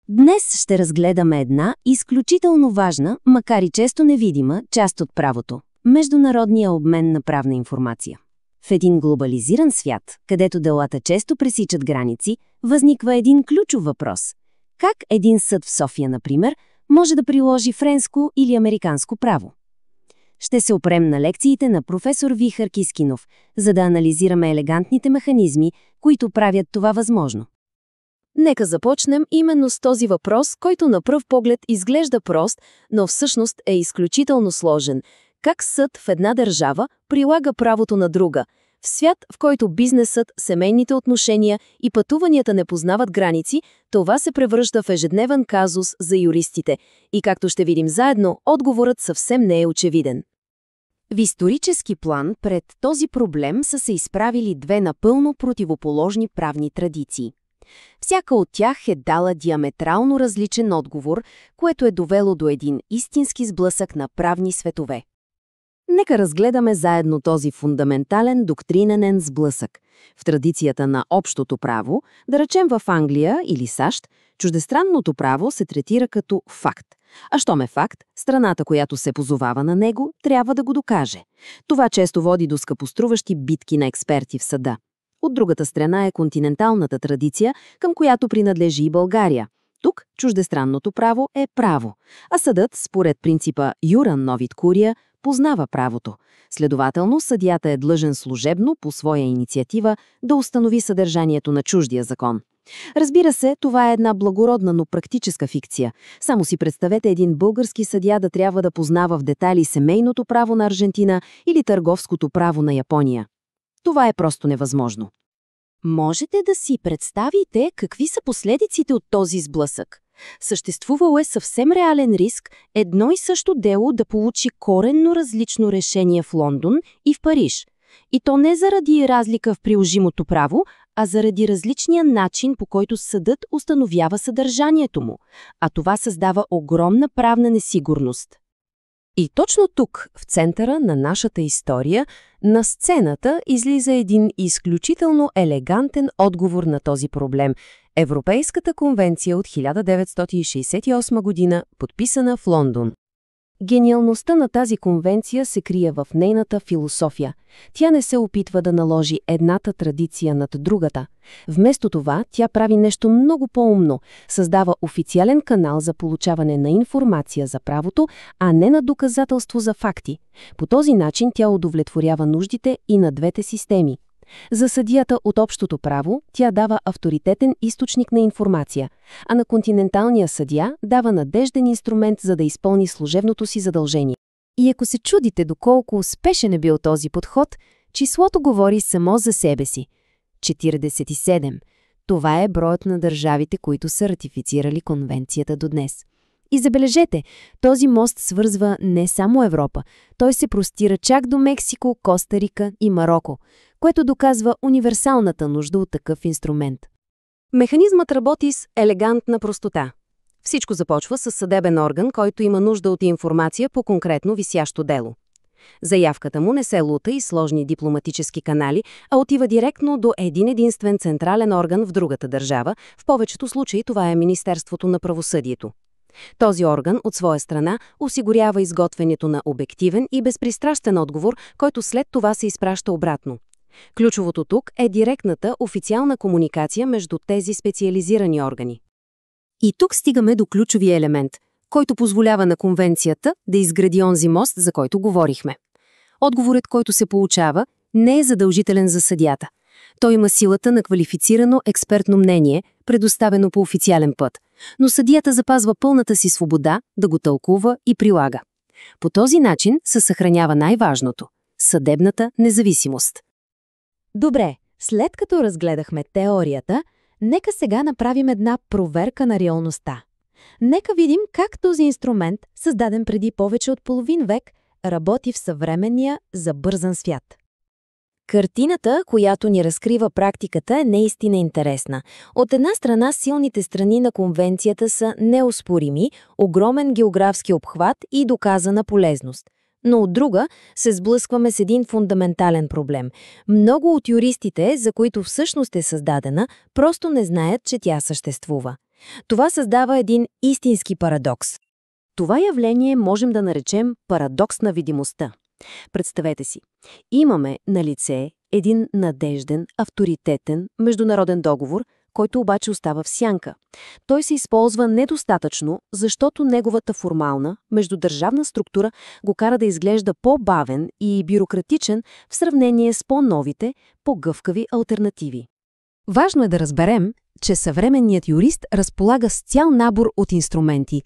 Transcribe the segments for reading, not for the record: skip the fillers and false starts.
Днес ще разгледаме една изключително важна, макар и често невидима, част от правото – международния обмен на правна информация. В един глобализиран свят, където делата често пресичат граници, възниква един ключов въпрос. Как един съд в София, например, може да приложи френско или американско право? Ще се опрем на лекциите на професор Вихър Кискинов, за да анализираме елегантните механизми, които правят това възможно. Нека започнем именно с този въпрос, който на пръв поглед изглежда прост, но всъщност е изключително сложен. Как съд в една държава прилага правото на друга? В свят, в който бизнесът, семейните отношения и пътуванията не познават граници, това се превръща в ежедневен казус за юристите. И както ще видим заедно, отговорът съвсем не е очевиден. В исторически план пред този проблем са се изправили две напълно противоположни правни традиции. Всяка от тях е дала диаметрално различен отговор, което е довело до един истински сблъсък на правни светове. Нека разгледаме заедно този фундаментален доктринен сблъсък. В традицията на общото право, да речем в Англия или САЩ, чуждестранното право се третира като факт. А щом е факт, страната, която се позовава на него, трябва да го докаже. Това често води до скъпоструващи битки на експерти в съда. От другата страна е континенталната традиция, към която принадлежи и България. Тук чуждестранното право е право, а съдът, според принципа Юран Новит Курия, познава правото. Следователно, съдията е длъжен служебно, по своя инициатива, да установи съдържанието на чуждия закон. Разбира се, това е една благородна, но практическа фикция. Само си представете един български съдия да трябва да познава в детайли семейното право на Аржентина или търговското право на Япония. Това е просто невъзможно. Можете да си представите какви са последиците от този сблъсък. Съществувал е съвсем реален риск едно и също дело да получи коренно различно решение в Лондон и в Париж. И то не заради разлика в приложимото право, а заради различния начин, по който съдът установява съдържанието му. А това създава огромна правна несигурност. И точно тук, в центъра на нашата история, на сцената излиза един изключително елегантен отговор на този проблем – Европейската конвенция от 1968 година, подписана в Лондон. Гениалността на тази конвенция се крие в нейната философия. Тя не се опитва да наложи едната традиция над другата. Вместо това, тя прави нещо много по-умно – създава официален канал за получаване на информация за правото, а не на доказателство за факти. По този начин тя удовлетворява нуждите и на двете системи. За съдията от общото право тя дава авторитетен източник на информация, а на континенталния съдия дава надежден инструмент, за да изпълни служебното си задължение. И ако се чудите доколко успешен е бил този подход, числото говори само за себе си. 47. Това е броят на държавите, които са ратифицирали конвенцията до днес. И забележете, този мост свързва не само Европа, той се простира чак до Мексико, Коста Рика и Мароко, което доказва универсалната нужда от такъв инструмент. Механизмът работи с елегантна простота. Всичко започва с съдебен орган, който има нужда от информация по конкретно висящо дело. Заявката му не се лута и сложни дипломатически канали, а отива директно до един единствен централен орган в другата държава, в повечето случаи това е Министерството на правосъдието. Този орган, от своя страна, осигурява изготвянето на обективен и безпристрастен отговор, който след това се изпраща обратно. Ключовото тук е директната официална комуникация между тези специализирани органи. И тук стигаме до ключовия елемент, който позволява на конвенцията да изгради онзи мост, за който говорихме. Отговорът, който се получава, не е задължителен за съдията. Той има силата на квалифицирано експертно мнение, предоставено по официален път, но съдията запазва пълната си свобода да го тълкува и прилага. По този начин се съхранява най-важното – съдебната независимост. Добре, след като разгледахме теорията, нека сега направим една проверка на реалността. Нека видим как този инструмент, създаден преди повече от половин век, работи в съвременния забързан свят. Картината, която ни разкрива практиката, е наистина интересна. От една страна, силните страни на конвенцията са неоспорими, огромен географски обхват и доказана полезност. Но от друга се сблъскваме с един фундаментален проблем. Много от юристите, за които всъщност е създадена, просто не знаят, че тя съществува. Това създава един истински парадокс. Това явление можем да наречем парадокс на видимостта. Представете си, имаме на лице един надежден, авторитетен международен договор, който обаче остава в сянка. Той се използва недостатъчно, защото неговата формална, междудържавна структура го кара да изглежда по-бавен и бюрократичен в сравнение с по-новите, по-гъвкави алтернативи. Важно е да разберем, че съвременният юрист разполага с цял набор от инструменти.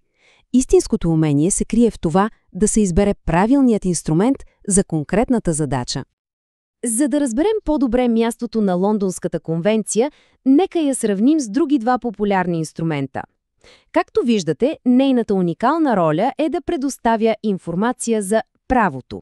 Истинското умение се крие в това да се избере правилният инструмент за конкретната задача. За да разберем по-добре мястото на Лондонската конвенция, нека я сравним с други два популярни инструмента. Както виждате, нейната уникална роля е да предоставя информация за правото.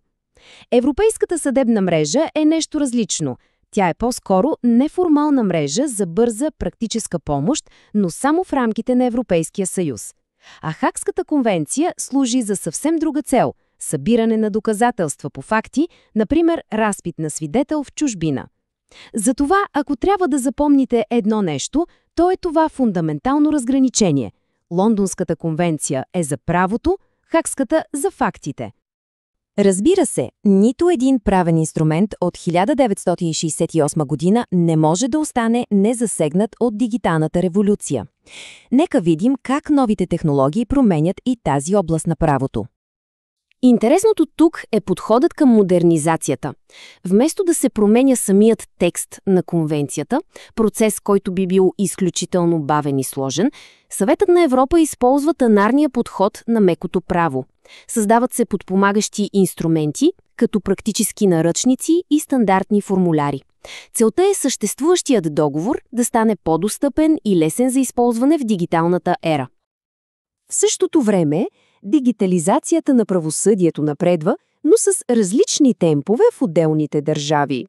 Европейската съдебна мрежа е нещо различно. Тя е по-скоро неформална мрежа за бърза практическа помощ, но само в рамките на Европейския съюз. А Хагската конвенция служи за съвсем друга цел – събиране на доказателства по факти, например разпит на свидетел в чужбина. Затова, ако трябва да запомните едно нещо, то е това фундаментално разграничение. Лондонската конвенция е за правото, Хагската – за фактите. Разбира се, нито един правен инструмент от 1968 година не може да остане незасегнат от дигиталната революция. Нека видим как новите технологии променят и тази област на правото. Интересното тук е подходът към модернизацията. Вместо да се променя самият текст на конвенцията, процес, който би бил изключително бавен и сложен, Съветът на Европа използва тънарния подход на мекото право. Създават се подпомагащи инструменти, като практически наръчници и стандартни формуляри. Целта е съществуващият договор да стане по-достъпен и лесен за използване в дигиталната ера. В същото време, дигитализацията на правосъдието напредва, но с различни темпове в отделните държави.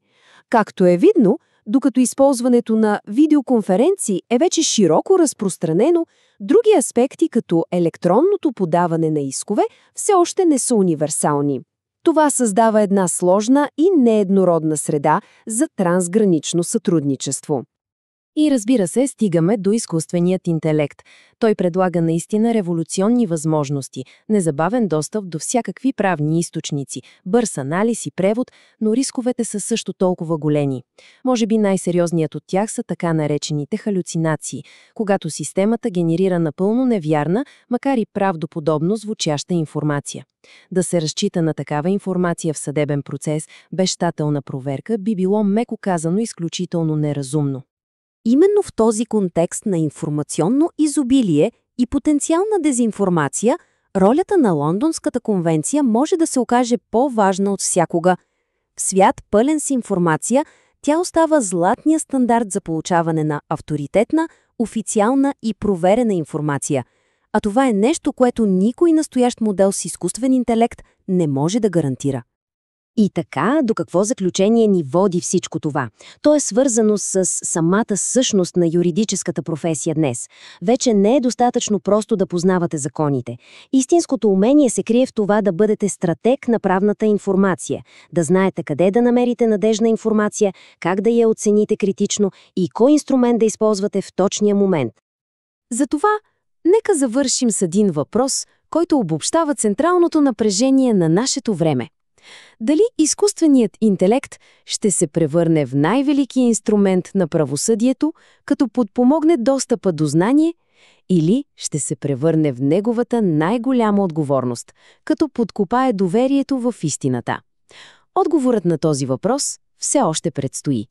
Както е видно, докато използването на видеоконференции е вече широко разпространено, други аспекти, като електронното подаване на искове, все още не са универсални. Това създава една сложна и нееднородна среда за трансгранично сътрудничество. И разбира се, стигаме до изкуственият интелект. Той предлага наистина революционни възможности, незабавен достъп до всякакви правни източници, бърз анализ и превод, но рисковете са също толкова големи. Може би най-сериозният от тях са така наречените халюцинации, когато системата генерира напълно невярна, макар и правдоподобно звучаща информация. Да се разчита на такава информация в съдебен процес без щателна проверка би било, меко казано, изключително неразумно. Именно в този контекст на информационно изобилие и потенциална дезинформация, ролята на Лондонската конвенция може да се окаже по-важна от всякога. В свят пълен с информация, тя остава златния стандарт за получаване на авторитетна, официална и проверена информация. А това е нещо, което никой настоящ модел с изкуствен интелект не може да гарантира. И така, до какво заключение ни води всичко това? То е свързано с самата същност на юридическата професия днес. Вече не е достатъчно просто да познавате законите. Истинското умение се крие в това да бъдете стратег на правната информация, да знаете къде да намерите надежна информация, как да я оцените критично и кой инструмент да използвате в точния момент. Затова нека завършим с един въпрос, който обобщава централното напрежение на нашето време. Дали изкуственият интелект ще се превърне в най-велики инструмент на правосъдието, като подпомогне достъпа до знание, или ще се превърне в неговата най-голяма отговорност, като подкопае доверието в истината? Отговорът на този въпрос все още предстои.